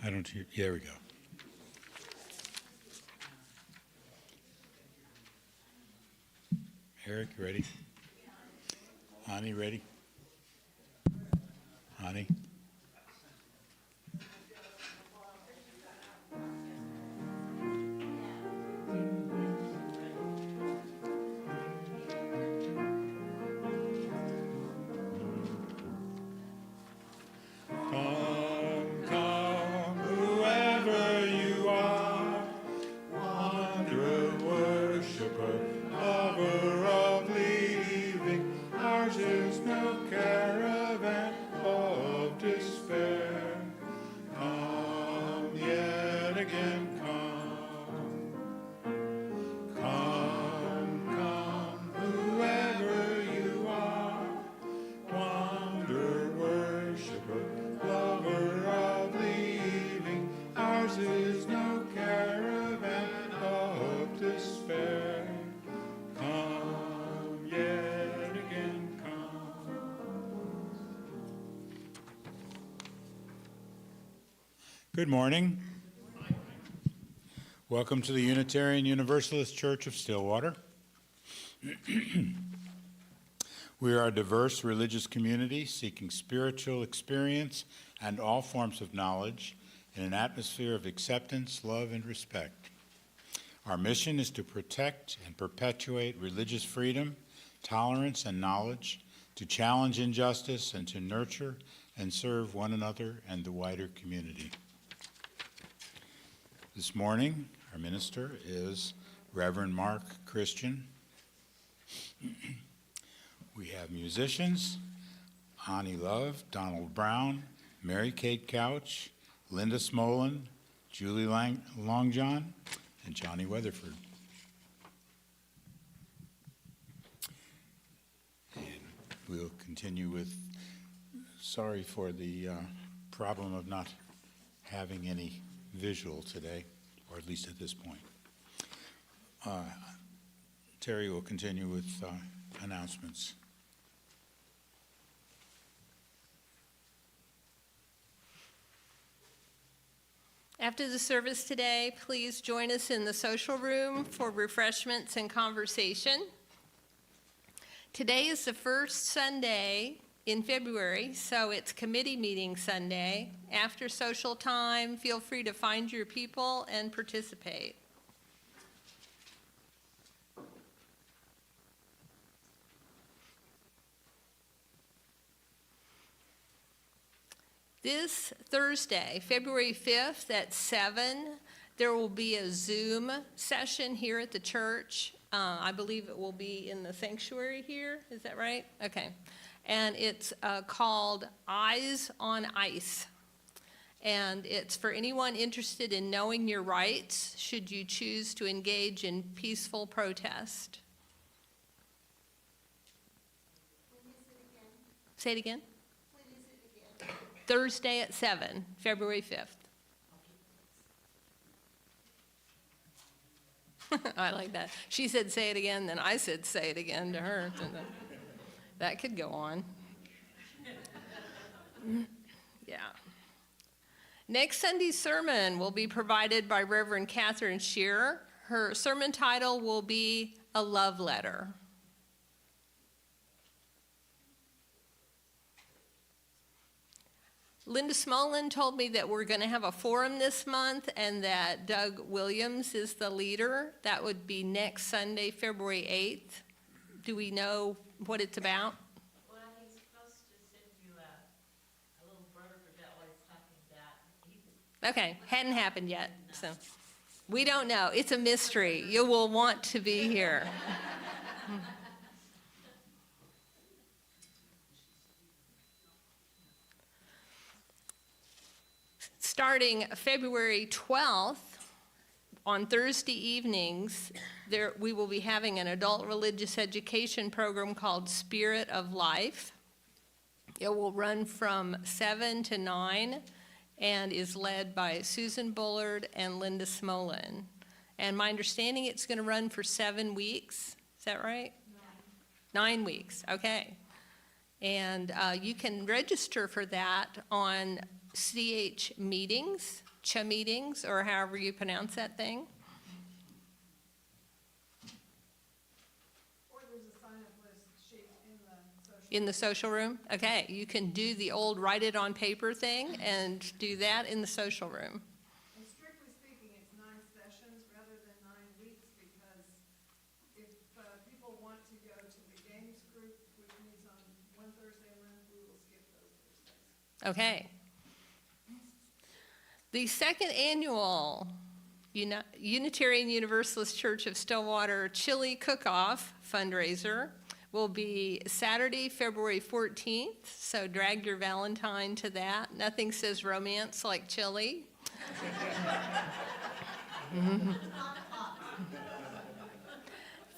I don't hear. There we go. Eric, you ready? Ani, ready? Ani? Good morning. Welcome to the Unitarian Universalist Church of Stillwater. We are a diverse religious community seeking spiritual experience and all forms of knowledge in an atmosphere of acceptance, love, and respect. Our mission is to protect and perpetuate religious freedom, tolerance, and knowledge, to challenge injustice, and to nurture and serve one another and the wider community. This morning, our minister is Reverend Mark Christian. We have musicians, Ani Love, Donald Brown, Mary Kate Couch, Linda Smolin, Julie Longjohn, and Johnny Weatherford. And we'll continue with, sorry for the problem of not having any visual today, or at least at this point. Terry will continue with announcements. After the service today, please join us in the social room for refreshments and conversation. Today is the first Sunday in February, so it's committee meeting Sunday. After social time, feel free to find your people and participate. This Thursday, February 5th at 7, there will be a Zoom session here at the church. I believe it will be in the sanctuary here. Is that right? Okay. And it's called Eyes on Ice. And it's for anyone interested in knowing your rights should you choose to engage in peaceful protest. Say it again. Thursday at 7, February 5th. I like that. She said, say it again, then I said, say it again to her. That could go on. Yeah. Next Sunday's sermon will be provided by Reverend Catherine Shearer. Her sermon title will be A Love Letter. Linda Smolin told me that we're going to have a forum this month and that Doug Williams is the leader. That would be next Sunday, February 8th. Do we know what it's about? Well, he's supposed to send you a little brother that was talking that. Okay, hadn't happened yet, so we don't know. It's a mystery. You will want to be here. Starting February 12th, on Thursday evenings, we will be having an adult religious education program called Spirit of Life. It will run from 7 to 9 and is led by Susan Bullard and Linda Smolin. And my understanding, it's going to run for 7 weeks. Is that right? 9 weeks, okay. And you can register for that on CH Meetings meetings, or however you pronounce that thing. Or there's a sign-up list sheet in the social. In the social room? Okay, you can do the old write it on paper thing and do that in the social room. And strictly speaking, it's 9 sessions rather than 9 weeks, because if people want to go to the games group, which meets on one Thursday a month, we will skip those Thursdays. Okay. The second annual Unitarian Universalist Church of Stillwater Chili Cook-Off fundraiser will be Saturday, February 14th, so drag your Valentine to that. Nothing says romance like chili.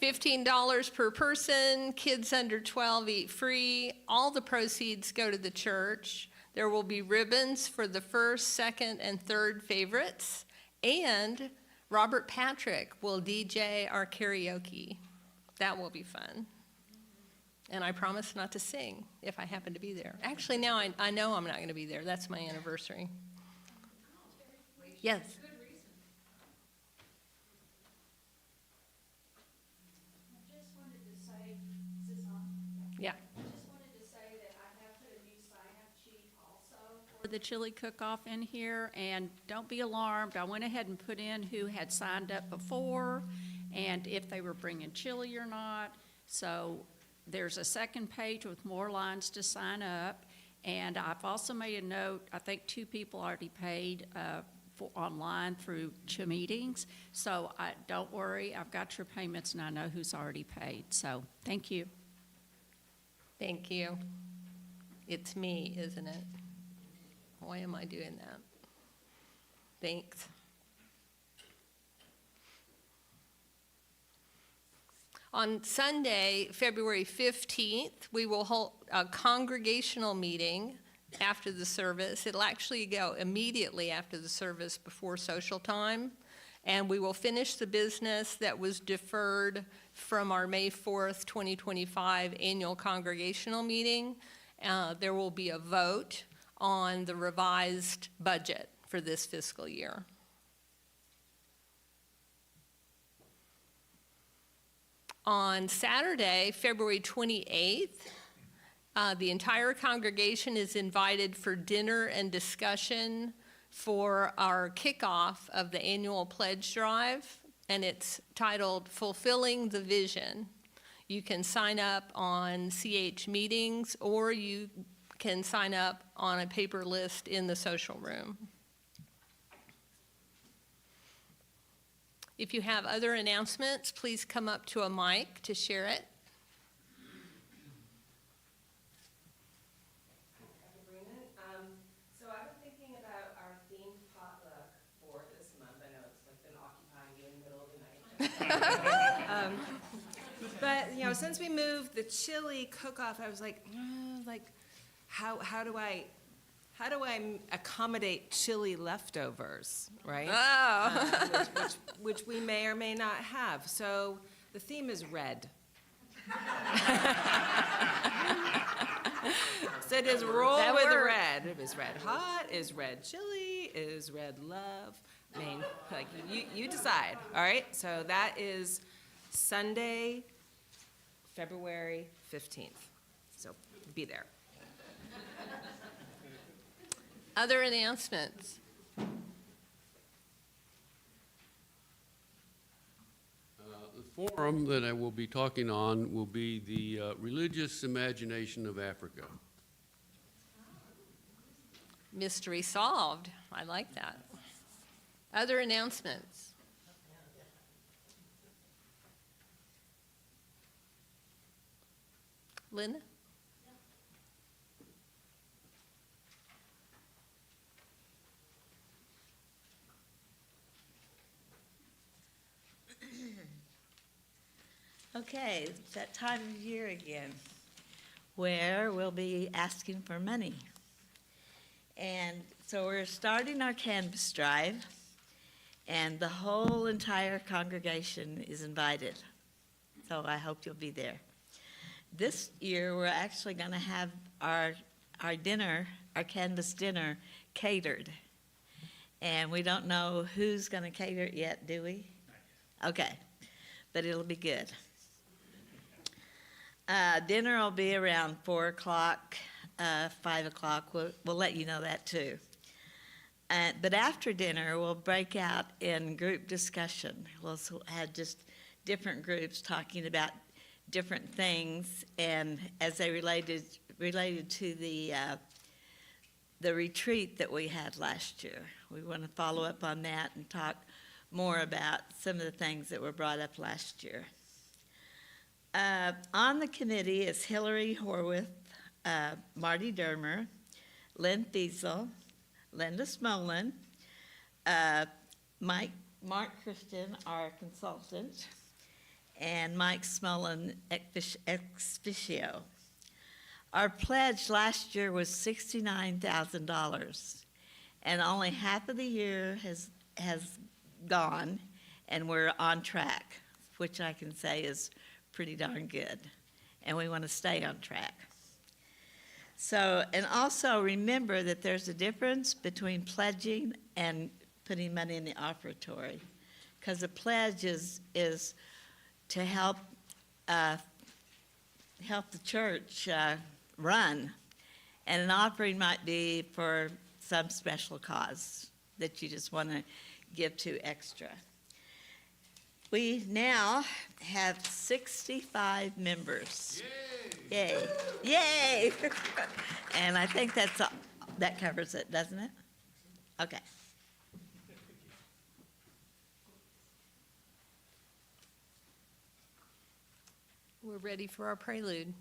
$15 per person, kids under 12 eat free. All the proceeds go to the church. There will be ribbons for the first, second, and third favorites. And Robert Patrick will DJ our karaoke. That will be fun. And I promise not to sing if I happen to be there. Actually, now I know I'm not going to be there. That's my anniversary. Yes. Good reason. I just wanted to say, is this on? Yeah. I just wanted to say that I have put a new sign-up sheet also for the chili cook-off in here, and don't be alarmed. I went ahead and put in who had signed up before and if they were bringing chili or not. So there's a second page with more lines to sign up. And I've also made a note, I think 2 people already paid for online through meetings. So don't worry, I've got your payments and I know who's already paid. So thank you. Thank you. It's me, isn't it? Why am I doing that? Thanks. On Sunday, February 15th, we will hold a congregational meeting after the service. It'll actually go immediately after the service before social time. And we will finish the business that was deferred from our May 4th, 2025 annual congregational meeting. There will be a vote on the revised budget for this fiscal year. On Saturday, February 28th, the entire congregation is invited for dinner and discussion for our kickoff of the annual pledge drive, and it's titled Fulfilling the Vision. You can sign up on CH Meetings, or you can sign up on a paper list in the social room. If you have other announcements, please come up to a mic to share it. Sabrina. So I've been thinking about our themed potluck for this month. I know it's like been occupying you in the middle of the night. But, you know, since we moved the chili cook-off, I was like, how do I accommodate chili leftovers, right? Oh. Which we may or may not have. So the theme is red. So it is roll That with works. red. Is red hot? Is red chili? Is red love? I mean, like, you decide, all right? So that is Sunday, February 15th. So be there. Other announcements? The forum that I will be talking on will be the religious imagination of Africa. Mystery solved. I like that. Other announcements? Linda? Okay, it's that time of year again where we'll be asking for money. And so we're starting our canvas drive, and the whole entire congregation is invited. So I hope you'll be there. This year, we're actually going to have our dinner, our canvas dinner, catered. And we don't know who's going to cater it yet, do we? Okay, but it'll be good. Dinner will be around 4 o'clock, 5 o'clock. We'll let you know that too. But after dinner, we'll break out in group discussion. We'll have just different groups talking about different things, and as they related to the retreat that we had last year. We want to follow up on that and talk more about some of the things that were brought up last year. On the committee is Hillary Horwath, Marty Dermer, Lynn Fiesel, Linda Smolin, Mark Christian, our consultant, and Mike Smolin ex officio. Our pledge last year was $69,000, and only half of the year has gone, and we're on track, which I can say is pretty darn good, and we want to stay on track. So, and also remember that there's a difference between pledging and putting money in the offertory, because a pledge is to help the church run, and an offering might be for some special cause that you just want to give to extra. We now have 65 members. Yay! Yay! And I think that covers it, doesn't it? Okay. We're ready for our prelude.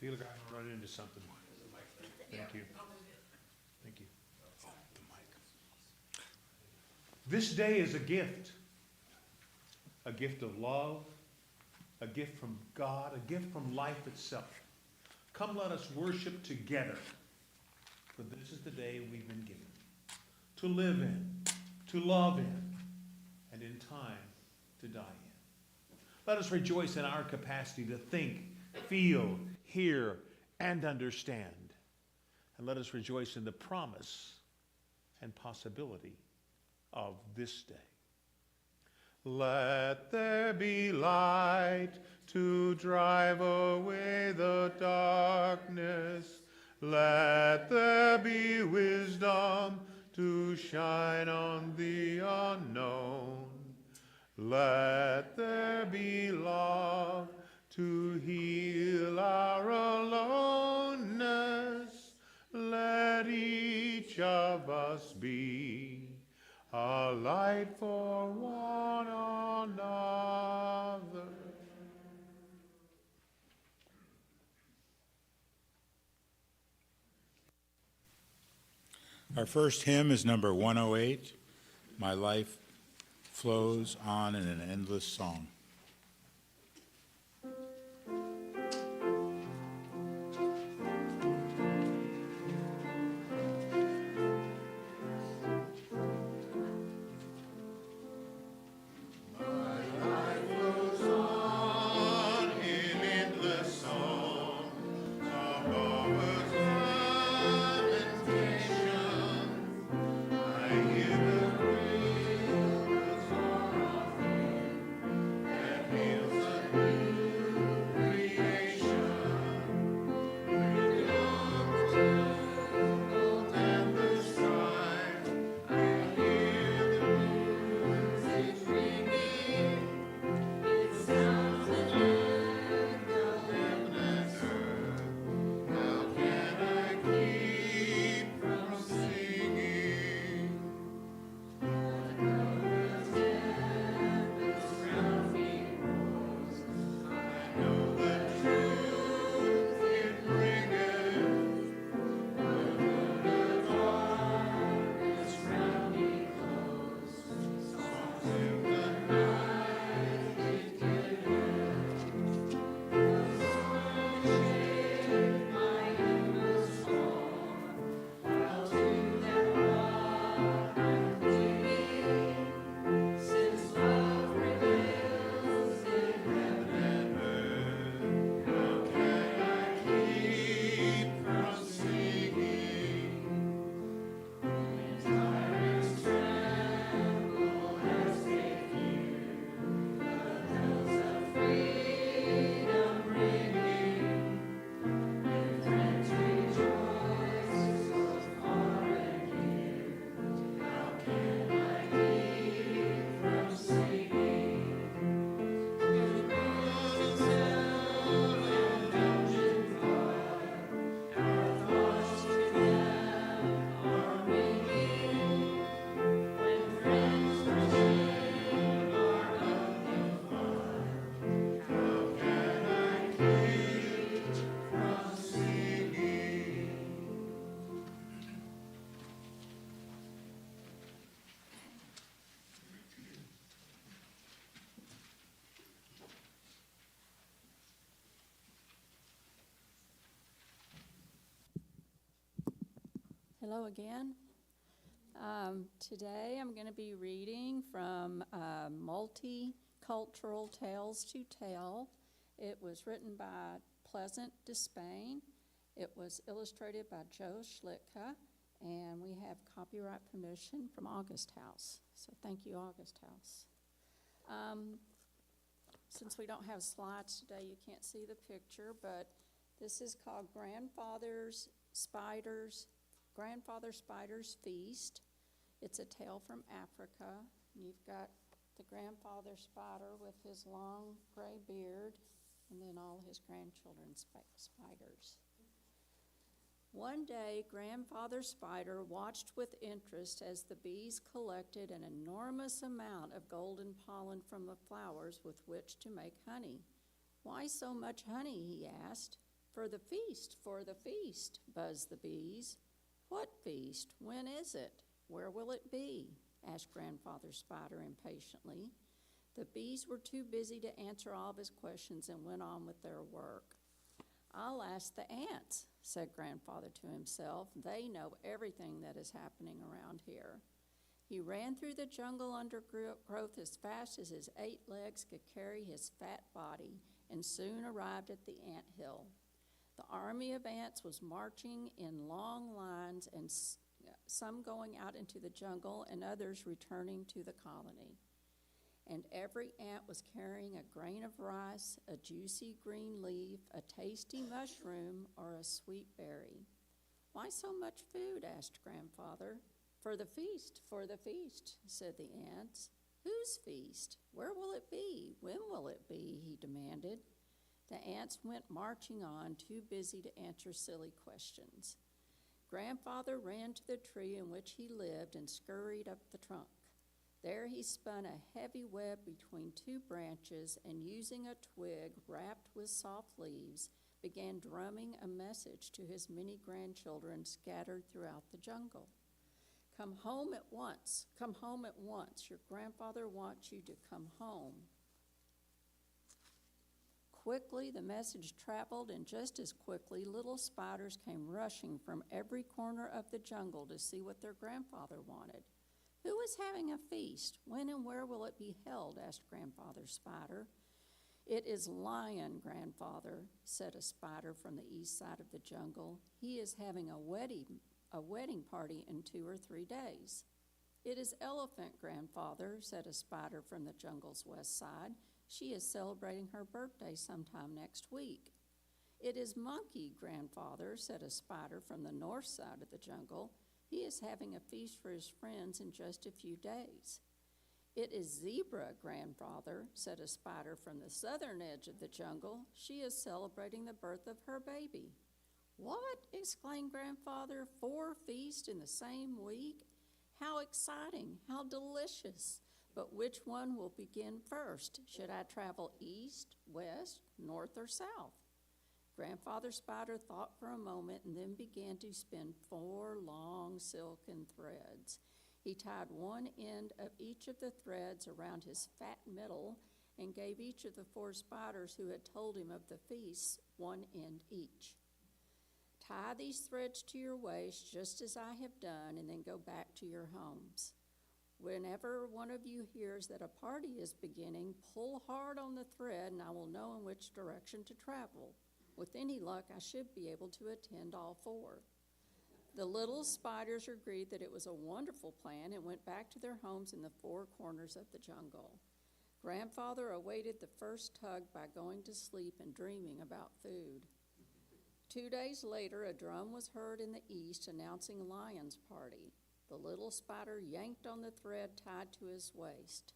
feel like I'm running into something. Thank you. Thank you. This day is a gift of love, a gift from God, a gift from life itself. Come, let us worship together, for this is the day we've been given, to live in, to love in, and in time to die in. Let us rejoice in our capacity to think, feel, hear, and understand. And let us rejoice in the promise and possibility of this day. Let there be light to drive away the darkness. Let there be wisdom to shine on the unknown. Let there be love to heal our aloneness. Let each of us be a light for one another. Our first hymn is number 108, My Life Flows On in an Endless Song. Hello again. Today I'm going to be reading from Multicultural Tales to Tell. It was written by Pleasant Despain. It was illustrated by Joe Schlitka, and we have copyright permission from August House. So thank you, August House. Since we don't have slides today, you can't see the picture, but this is called Grandfather Spider's Feast. It's a tale from Africa. You've got the grandfather spider with his long gray beard, and then all his grandchildren's spiders. One day, Grandfather Spider watched with interest as the bees collected an enormous amount of golden pollen from the flowers with which to make honey. "Why so much honey?" he asked. For the feast, buzzed the bees. What feast? When is it? Where will it be? Asked Grandfather Spider impatiently. The bees were too busy to answer all of his questions and went on with their work. I'll ask the ants, said Grandfather to himself. They know everything that is happening around here. He ran through the jungle undergrowth as fast as his 8 legs could carry his fat body and soon arrived at the ant hill. The army of ants was marching in long lines, and some going out into the jungle and others returning to the colony. And every ant was carrying a grain of rice, a juicy green leaf, a tasty mushroom, or a sweet berry. Why so much food? Asked Grandfather. For the feast, said the ants. Whose feast? Where will it be? When will it be? He demanded. The ants went marching on, too busy to answer silly questions. Grandfather ran to the tree in which he lived and scurried up the trunk. There he spun a heavy web between 2 branches and, using a twig wrapped with soft leaves, began drumming a message to his many grandchildren scattered throughout the jungle. Come home at once. Come home at once. Your grandfather wants you to come home. Quickly, the message traveled, and just as quickly, little spiders came rushing from every corner of the jungle to see what their grandfather wanted. Who is having a feast? When and where will it be held? Asked Grandfather Spider. It is Lion, Grandfather, said a spider from the east side of the jungle. He is having a wedding party in 2 or 3 days. It is Elephant, Grandfather, said a spider from the jungle's west side. She is celebrating her birthday sometime next week. It is Monkey, Grandfather, said a spider from the north side of the jungle. He is having a feast for his friends in just a few days. It is Zebra, Grandfather, said a spider from the southern edge of the jungle. She is celebrating the birth of her baby. What? Exclaimed Grandfather. 4 feasts in the same week? How exciting, how delicious. But which one will begin first? Should I travel east, west, north, or south? Grandfather Spider thought for a moment and then began to spin 4 long silken threads. He tied one end of each of the threads around his fat middle and gave each of the 4 spiders who had told him of the feast one end each. Tie these threads to your waist just as I have done, and then go back to your homes. Whenever one of you hears that a party is beginning, pull hard on the thread and I will know in which direction to travel. With any luck, I should be able to attend all 4. The little spiders agreed that it was a wonderful plan and went back to their homes in the 4 corners of the jungle. Grandfather awaited the first tug by going to sleep and dreaming about food. 2 days later, a drum was heard in the east announcing Lion's party. The little spider yanked on the thread tied to his waist.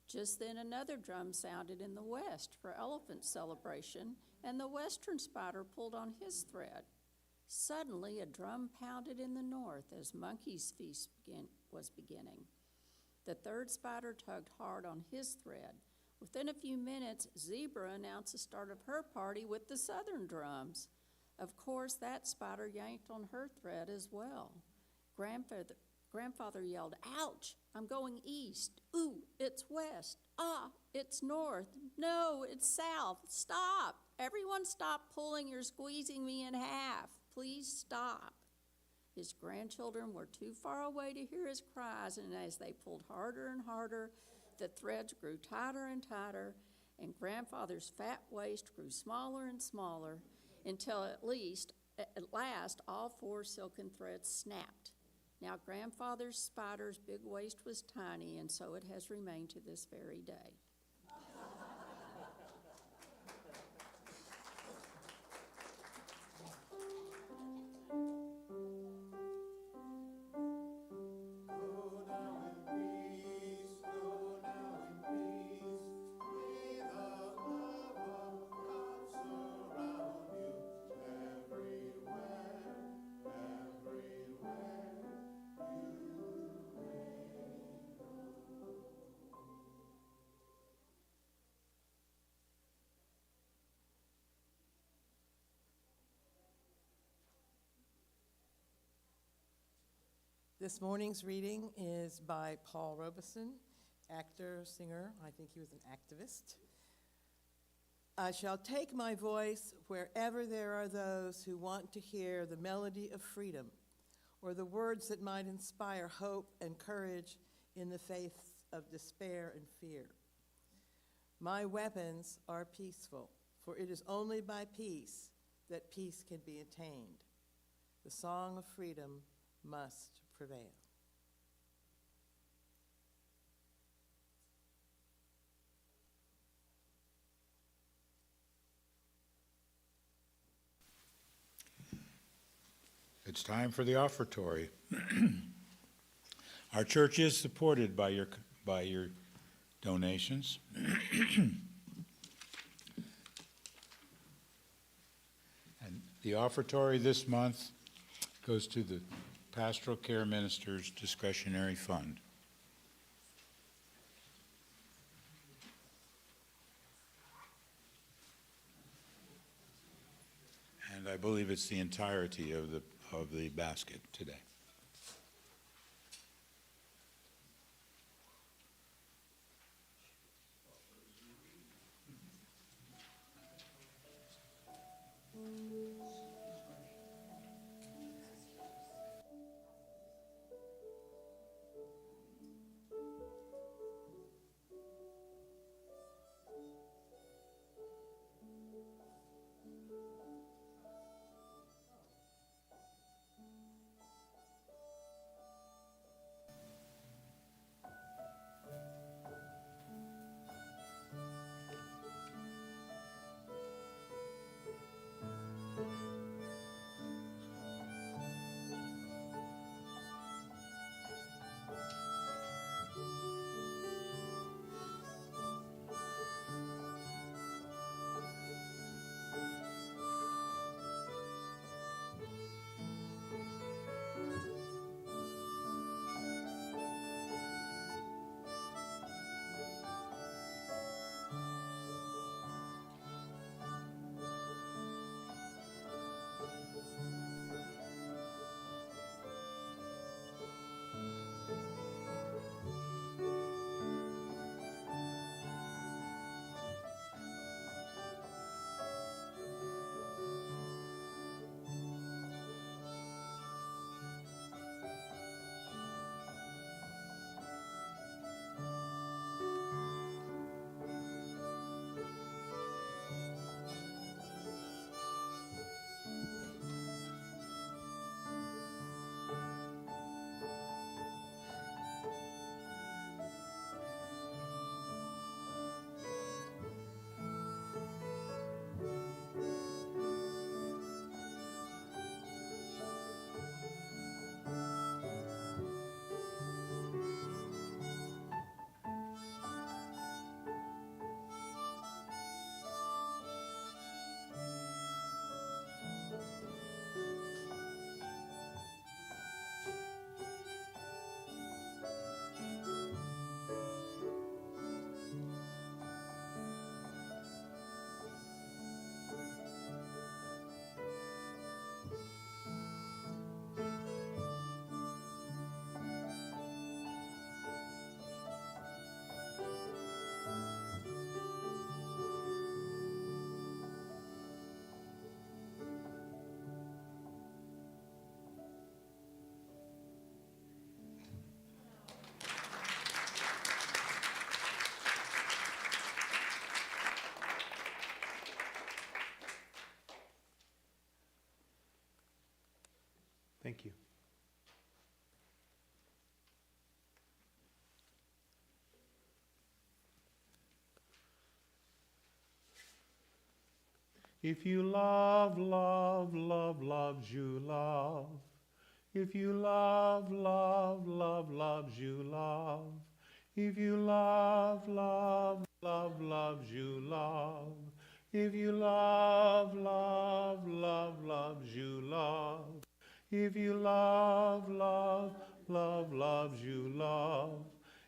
Just then another drum sounded in the west for Elephant celebration, and the western spider pulled on his thread. Suddenly a drum pounded in the north as Monkey's feast was beginning. The 3rd spider tugged hard on his thread. Within a few minutes, Zebra announced the start of her party with the southern drums. Of course, that spider yanked on her thread as well. Grandfather yelled, "Ouch, I'm going east. Ooh, it's west. Ah, it's north. No, it's south. Stop. Everyone stop pulling. You're squeezing me in half. Please stop." His grandchildren were too far away to hear his cries, and as they pulled harder and harder, the threads grew tighter and tighter, and Grandfather's fat waist grew smaller and smaller until at last all 4 silken threads snapped. Now Grandfather Spider's big waist was tiny, and so it has remained to this very day. This morning's reading is by Paul Robeson, actor, singer. I think he was an activist. I shall take my voice wherever there are those who want to hear the melody of freedom, or the words that might inspire hope and courage in the face of despair and fear. My weapons are peaceful, for it is only by peace that peace can be attained. The song of freedom must prevail. It's time for the offertory. Our church is supported by your donations. And the offertory this month goes to the Pastoral Care Minister's Discretionary Fund. And I believe it's the entirety of the basket today. Thank you. If you love, love, love, loves you, love. If you love, love, love, loves you, love. If you love, love, love, loves you, love. If you love, love, love, loves you, love. If you love, love, love, loves you, love.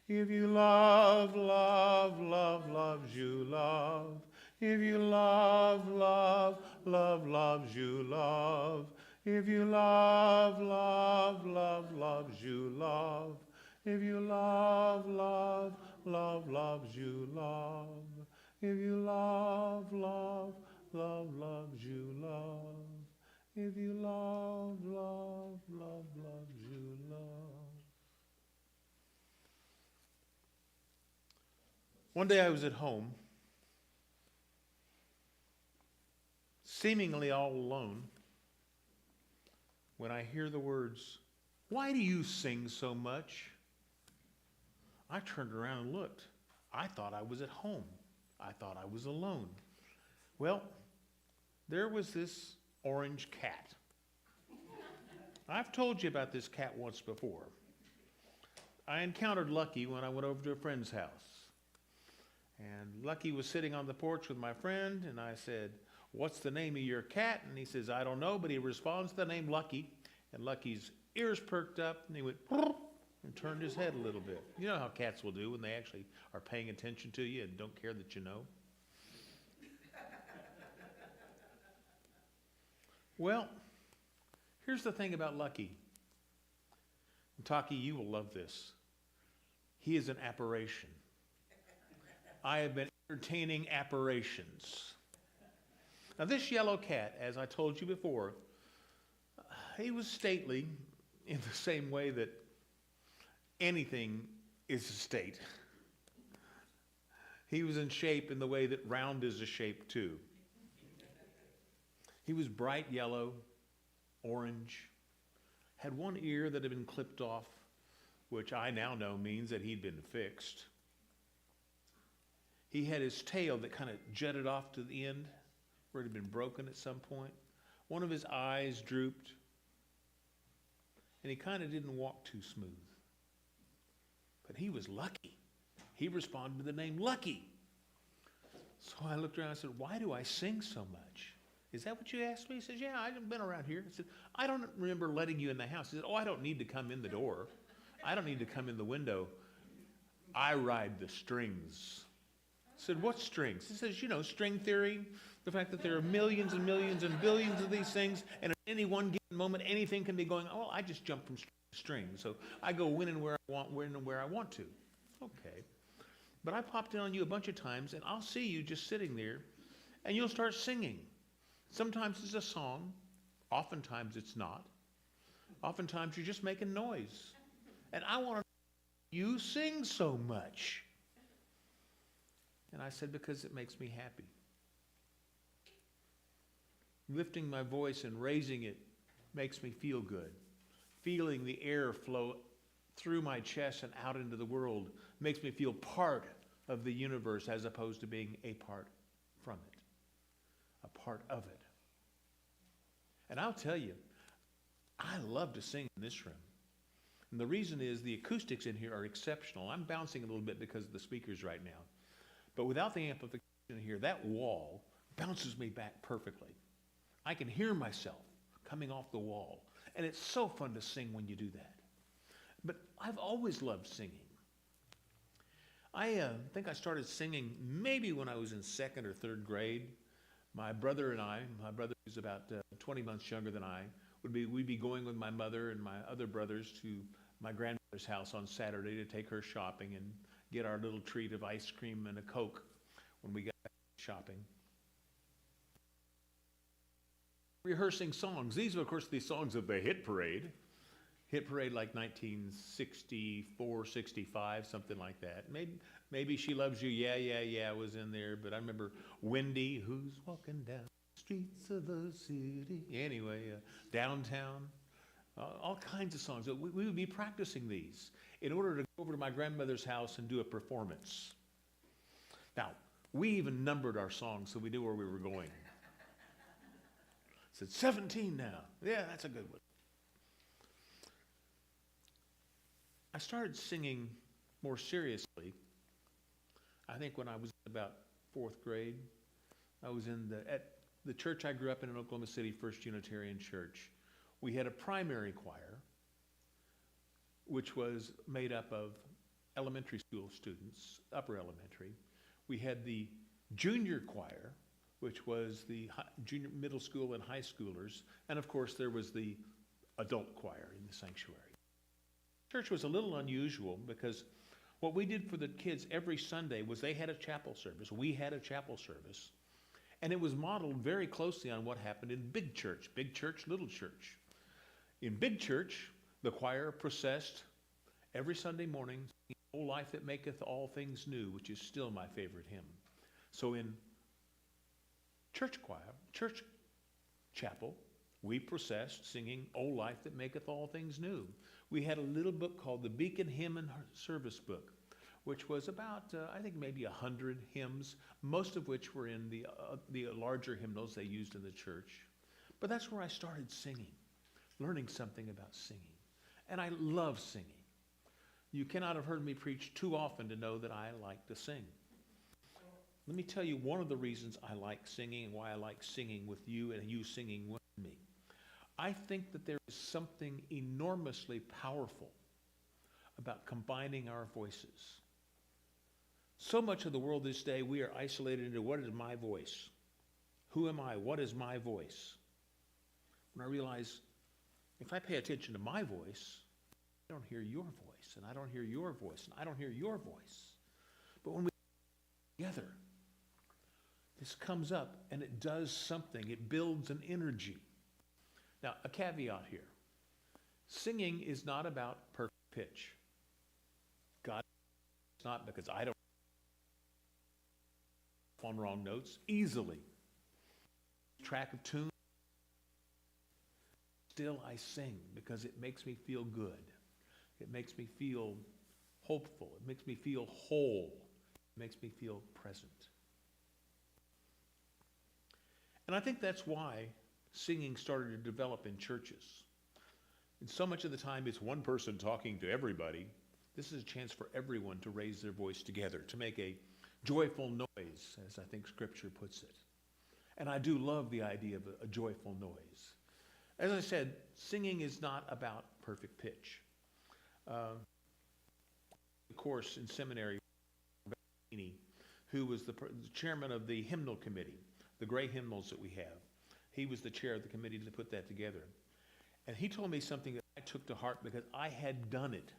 If you love, love, love, loves you, love. If you love, love, love, loves you, love. If you love, love, love, loves you, love. If you love, love, love, loves you, love. If you love, love, love, loves you, love. If you love, love, love, loves you, love. One day I was at home, seemingly all alone, when I hear the words, "Why do you sing so much?" I turned around and looked. I thought I was at home. I thought I was alone. Well, there was this orange cat. I've told you about this cat once before. I encountered Lucky when I went over to a friend's house. And Lucky was sitting on the porch with my friend, and I said, "What's the name of your cat?" And he says, "I don't know," but he responds to the name Lucky. And Lucky's ears perked up, and he went, and turned his head a little bit. You know how cats will do when they actually are paying attention to you and don't care that you know? Well, here's the thing about Lucky. And Taki, you will love this. He is an apparition. I have been entertaining apparitions. Now, this yellow cat, as I told you before, he was stately in the same way that anything is a state. He was in shape in the way that round is a shape too. He was bright yellow, orange, had one ear that had been clipped off, which I now know means that he'd been fixed. He had his tail that kind of jutted off to the end, where it had been broken at some point. One of his eyes drooped, and he kind of didn't walk too smooth. But he was Lucky. He responded to the name Lucky. So I looked around and I said, "Why do I sing so much? Is that what you asked me?" He says, "Yeah, I've been around here." I said, "I don't remember letting you in the house." He said, "Oh, I don't need to come in the door. I don't need to come in the window. I ride the strings." I said, "What strings?" He says, "You know, string theory, the fact that there are millions and millions and billions of these things, and at any one given moment, anything can be going, oh, I just jump from string to string. So I go when and where I want to." Okay. But I popped in on you a bunch of times, and I'll see you just sitting there, and you'll start singing. Sometimes it's a song. Oftentimes it's not. Oftentimes you're just making noise. And I want to know why you sing so much. And I said, "Because it makes me happy. Lifting my voice and raising it makes me feel good. Feeling the air flow through my chest and out into the world makes me feel part of the universe as opposed to being a part from it, a part of it." And I'll tell you, I love to sing in this room. And the reason is the acoustics in here are exceptional. I'm bouncing a little bit because of the speakers right now. But without the amplification in here, that wall bounces me back perfectly. I can hear myself coming off the wall. And it's so fun to sing when you do that. But I've always loved singing. I think I started singing maybe when I was in second or third grade. My brother and I, my brother who's about 20 months younger than I, we'd be going with my mother and my other brothers to my grandmother's house on Saturday to take her shopping and get our little treat of ice cream and a Coke when we got back shopping. Rehearsing songs. These are, of course, the songs of the hit parade. Hit parade like 1964, 65, something like that. Maybe She Loves You, Yeah, Yeah, Yeah was in there, but I remember Wendy, who's walking down the streets of the city. Anyway, Downtown, all kinds of songs. We would be practicing these in order to go over to my grandmother's house and do a performance. Now, we even numbered our songs so we knew where we were going. I said, 17 now. Yeah, that's a good one. I started singing more seriously, I think when I was about fourth grade. I was at the church I grew up in Oklahoma City, First Unitarian Church. We had a primary choir, which was made up of elementary school students, upper elementary. We had the junior choir, which was the junior, middle school and high schoolers. And of course, there was the adult choir in the sanctuary. Church was a little unusual because what we did for the kids every Sunday was they had a chapel service. We had a chapel service. And it was modeled very closely on what happened in big church, little church. In big church, the choir processed every Sunday morning, "O life that maketh all things new," which is still my favorite hymn. So in church choir, church chapel, we processed singing, "O life that maketh all things new." We had a little book called the Beacon Hymn and Service Book, which was about, I think maybe 100 hymns, most of which were in the larger hymnals they used in the church. But that's where I started singing, learning something about singing. And I love singing. You cannot have heard me preach too often to know that I like to sing. Let me tell you one of the reasons I like singing and why I like singing with you and you singing with me. I think that there is something enormously powerful about combining our voices. So much of the world this day, we are isolated into what is my voice? Who am I? What is my voice? When I realize if I pay attention to my voice, I don't hear your voice, and I don't hear your voice, and I don't hear your voice. But when we get together, this comes up and it does something. It builds an energy. Now, a caveat here. Singing is not about perfect pitch. God, it's not, because I don't on wrong notes easily. Track of tune. Still I sing because it makes me feel good. It makes me feel hopeful. It makes me feel whole. It makes me feel present. And I think that's why singing started to develop in churches. And so much of the time it's one person talking to everybody. This is a chance for everyone to raise their voice together, to make a joyful noise, as I think Scripture puts it. And I do love the idea of a joyful noise. As I said, singing is not about perfect pitch. Of course, in seminary, who was the chairman of the hymnal committee, the gray hymnals that we have, he was the chair of the committee to put that together. And he told me something that I took to heart because I had done it.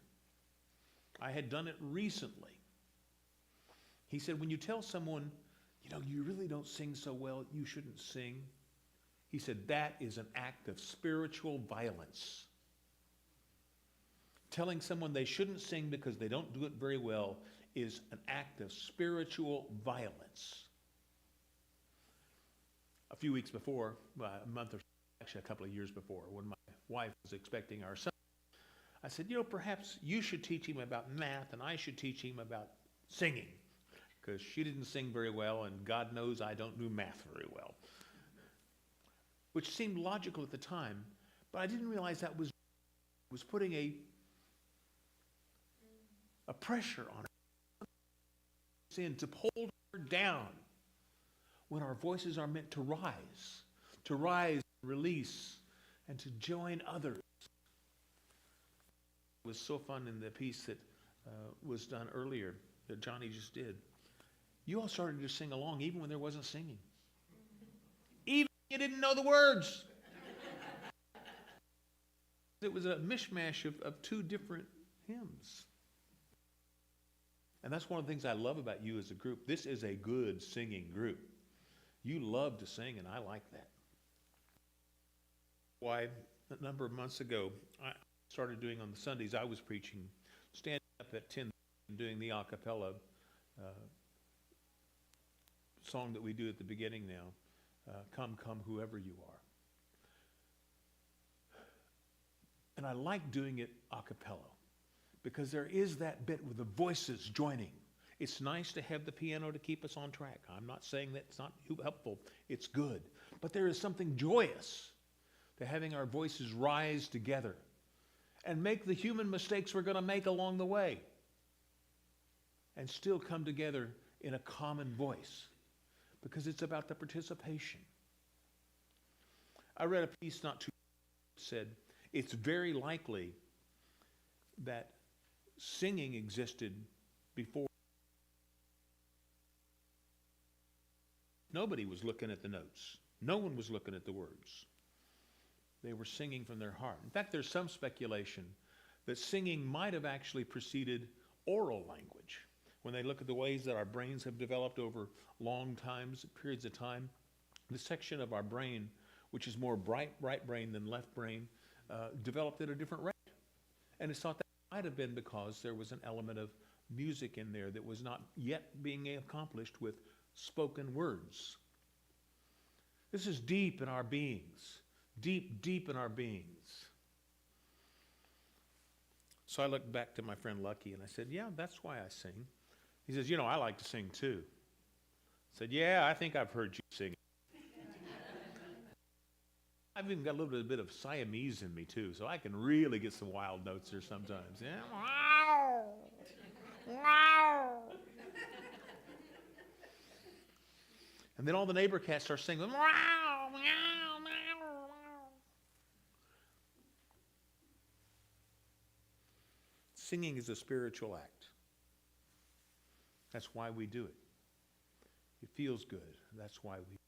I had done it recently. He said, when you tell someone, you really don't sing so well, you shouldn't sing. He said, that is an act of spiritual violence. Telling someone they shouldn't sing because they don't do it very well is an act of spiritual violence. A few weeks before, a month or actually a couple of years before, when my wife was expecting our son, I said, perhaps you should teach him about math and I should teach him about singing, because she didn't sing very well and God knows I don't do math very well. Which seemed logical at the time, but I didn't realize that was putting a pressure on her sin to hold her down when our voices are meant to rise, release, and to join others. It was so fun in the piece that was done earlier that Johnny just did. You all started to sing along even when there wasn't singing. Even you didn't know the words. It was a mishmash of two different hymns. And that's one of the things I love about you as a group. This is a good singing group. You love to sing, and I like that. Why, a number of months ago, I started doing on the Sundays, I was preaching, standing up at 10 and doing the a cappella song that we do at the beginning now, Come, Come, Whoever You Are. And I like doing it a cappella because there is that bit with the voices joining. It's nice to have the piano to keep us on track. I'm not saying that it's not helpful. It's good. But there is something joyous to having our voices rise together and make the human mistakes we're going to make along the way and still come together in a common voice because it's about the participation. I read a piece not too long ago that said it's very likely that singing existed before Nobody was looking at the notes. No one was looking at the words. They were singing from their heart. In fact, there's some speculation that singing might have actually preceded oral language. When they look at the ways that our brains have developed over long times, periods of time, the section of our brain, which is more right brain than left brain, developed at a different rate. And it's thought that might have been because there was an element of music in there that was not yet being accomplished with spoken words. This is deep in our beings, deep in our beings. So I looked back to my friend Lucky and I said, yeah, that's why I sing. He says, I like to sing too. I said, yeah, I think I've heard you sing. I've even got a little bit of Siamese in me too, so I can really get some wild notes there sometimes. Yeah. And then all the neighbor cats start singing. Singing is a spiritual act. That's why we do it. It feels good. That's why we.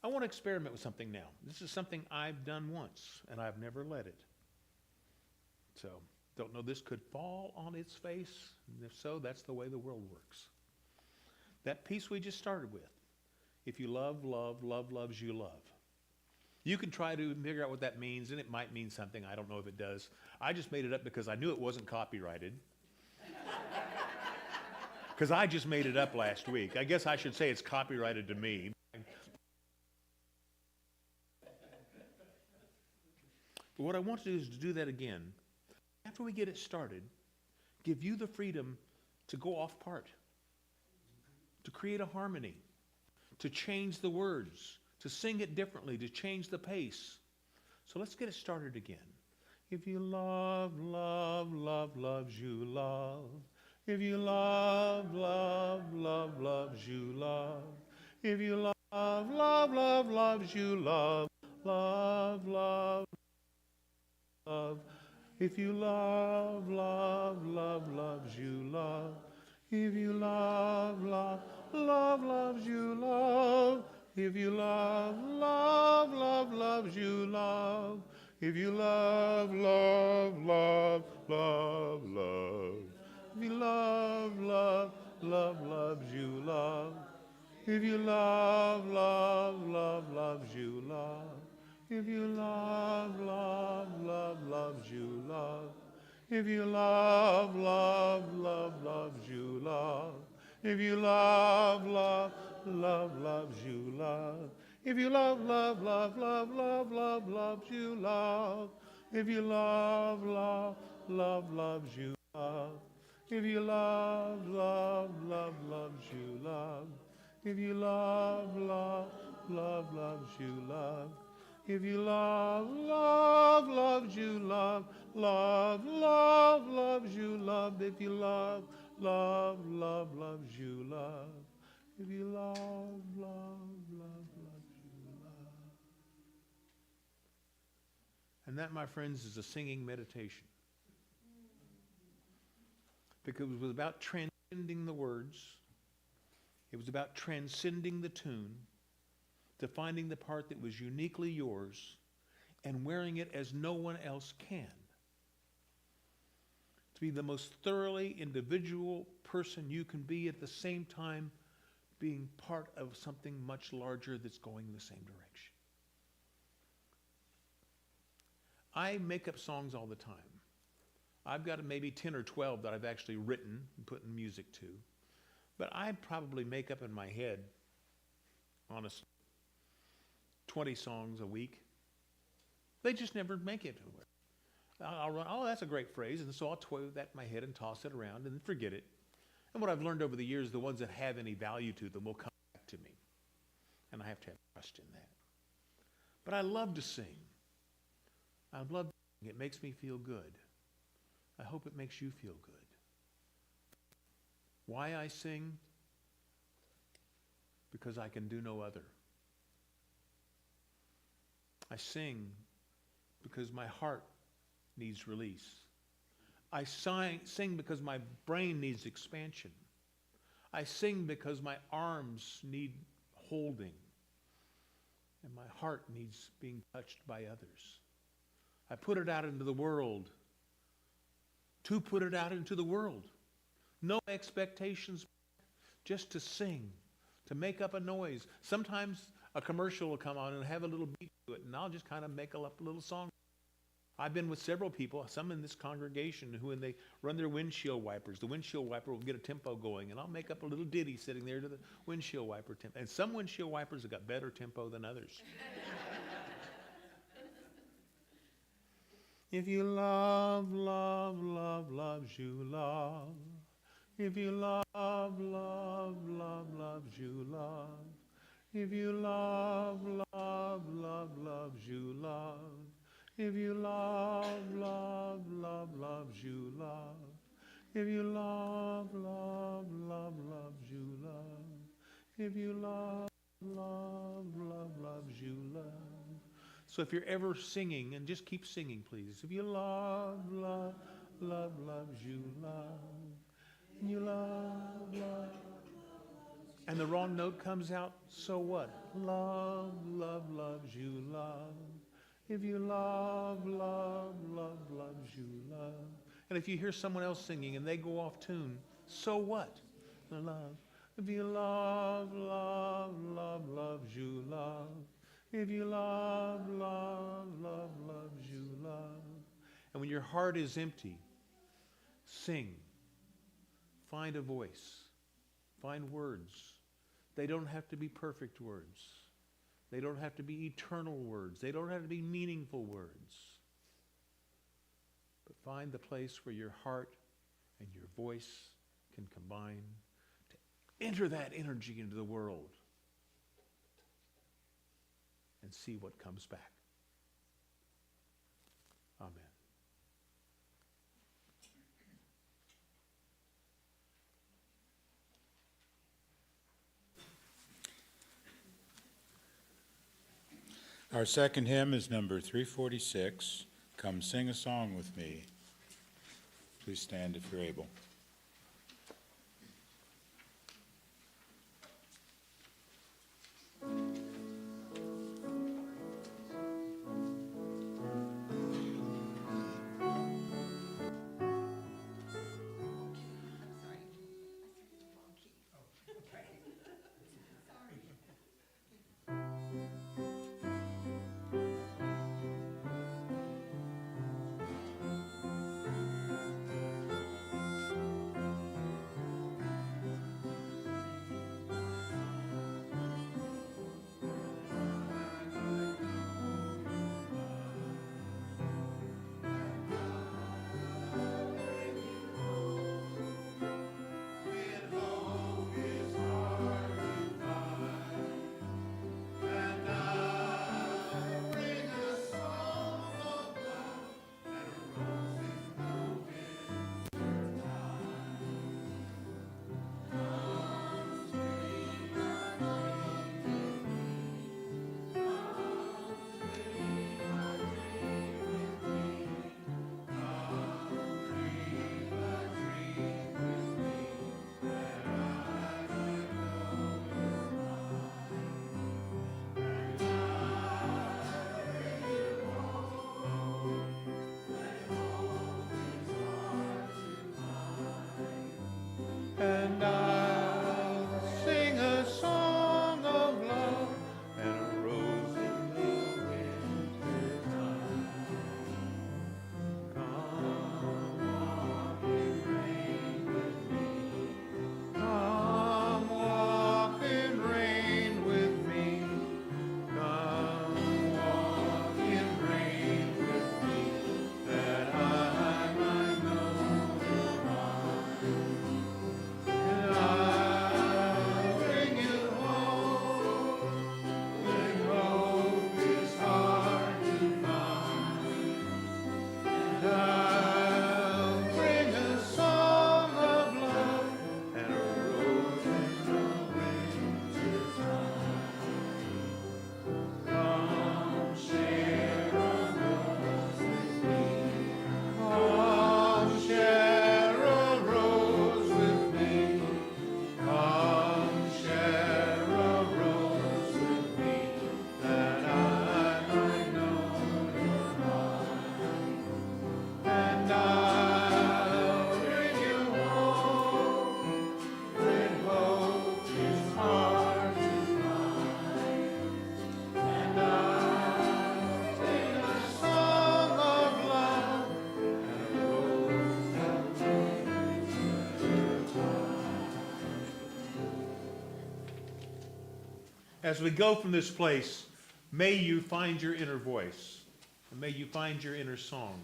I want to experiment with something now. This is something I've done once, and I've never led it. So, don't know, this could fall on its face. And if so, that's the way the world works. That piece we just started with. If you love, love, love loves you, love. You can try to figure out what that means, and it might mean something. I don't know if it does. I just made it up because I knew it wasn't copyrighted. Because I just made it up last week. I guess I should say it's copyrighted to me. But what I want to do is to do that again. After we get it started, give you the freedom to go off part, to create a harmony, to change the words, to sing it differently, to change the pace. So let's get it started again. If you love, love, love loves you, love. If you love, love, love loves you, love. If you love, love, love loves you, love. Love, love, love. If you love, love, love loves you, love. If you love, love, love loves you, love. If you love, love, love loves you, love. If you love, love, love, love, love. If you love, love, love loves you, love. If you love, love, love loves you, love. If you love, love, love loves you, love. If you love, love, love loves you, love. If you love, love, love loves you, love. If you love, love, love, love, love, love loves you, love. If you love, love, love loves you, love. If you love, love, love loves you, love. If you love, love, love loves you, love. If you love, love loves you, love. Love, love loves you, love. If you love, love, love loves you, love. If you love, love, love loves you, love. And that, my friends, is a singing meditation. Because it was about transcending the words. It was about transcending the tune, to finding the part that was uniquely yours and wearing it as no one else can. To be the most thoroughly individual person you can be, at the same time being part of something much larger that's going in the same direction. I make up songs all the time. I've got maybe 10 or 12 that I've actually written and put in music to. But I probably make up in my head, honestly, 20 songs a week. They just never make it. I'll run, oh, that's a great phrase, and so I'll toy with that in my head and toss it around and then forget it. And what I've learned over the years, the ones that have any value to them will come back to me. And I have to have trust in that. But I love to sing. I love to sing. It makes me feel good. I hope it makes you feel good. Why I sing? Because I can do no other. I sing because my heart needs release. I sing because my brain needs expansion. I sing because my arms need holding, and my heart needs being touched by others. I put it out into the world to put it out into the world. No expectations, just to sing, to make up a noise. Sometimes a commercial will come on and have a little beat to it, and I'll just kind of make up a little song. I've been with several people, some in this congregation, who when they run their windshield wipers, the windshield wiper will get a tempo going, and I'll make up a little ditty sitting there to the windshield wiper tempo. And some windshield wipers have got better tempo than others. If you love, love, love, loves you, love. If you love, love, love, loves you, love. If you love, love, love, loves you, love. If you love, love, love, loves you, love. If you love, love, love, loves you, love. If you love, love, love, loves you, love. So if you're ever singing, and just keep singing, please. If you love, love, love, loves you, love. And you love, love. And the wrong note comes out, so what? Love, love, loves you, love. If you love, love, love, loves you, love. And if you hear someone else singing and they go off tune, so what? Love. If you love, love, love, loves you, love. If you love, love, love, loves you, love. And when your heart is empty, sing. Find a voice. Find words. They don't have to be perfect words. They don't have to be eternal words. They don't have to be meaningful words. But find the place where your heart and your voice can combine to enter that energy into the world and see what comes back. Amen. Our second hymn is number 346, Come Sing a Song with Me. Please stand if you're able. And I'll sing a song of love and a rose in the winter time. Come walk in rain with me. Come walk in rain with me. Come walk in rain with me, that I might know your mind. As we go from this place, may you find your inner voice, and may you find your inner song.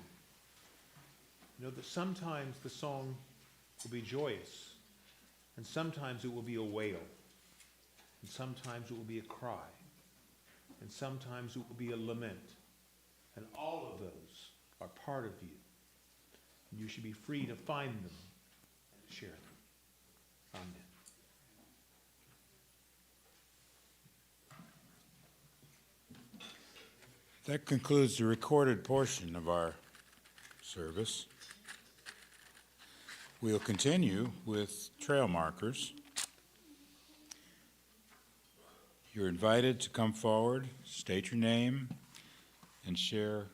You know that sometimes the song will be joyous, and sometimes it will be a wail, and sometimes it will be a cry, and sometimes it will be a lament. And all of those are part of you. And you should be free to find them and share them. Amen. That concludes the recorded portion of our service. We'll continue with trail markers. You're invited to come forward, state your name, and share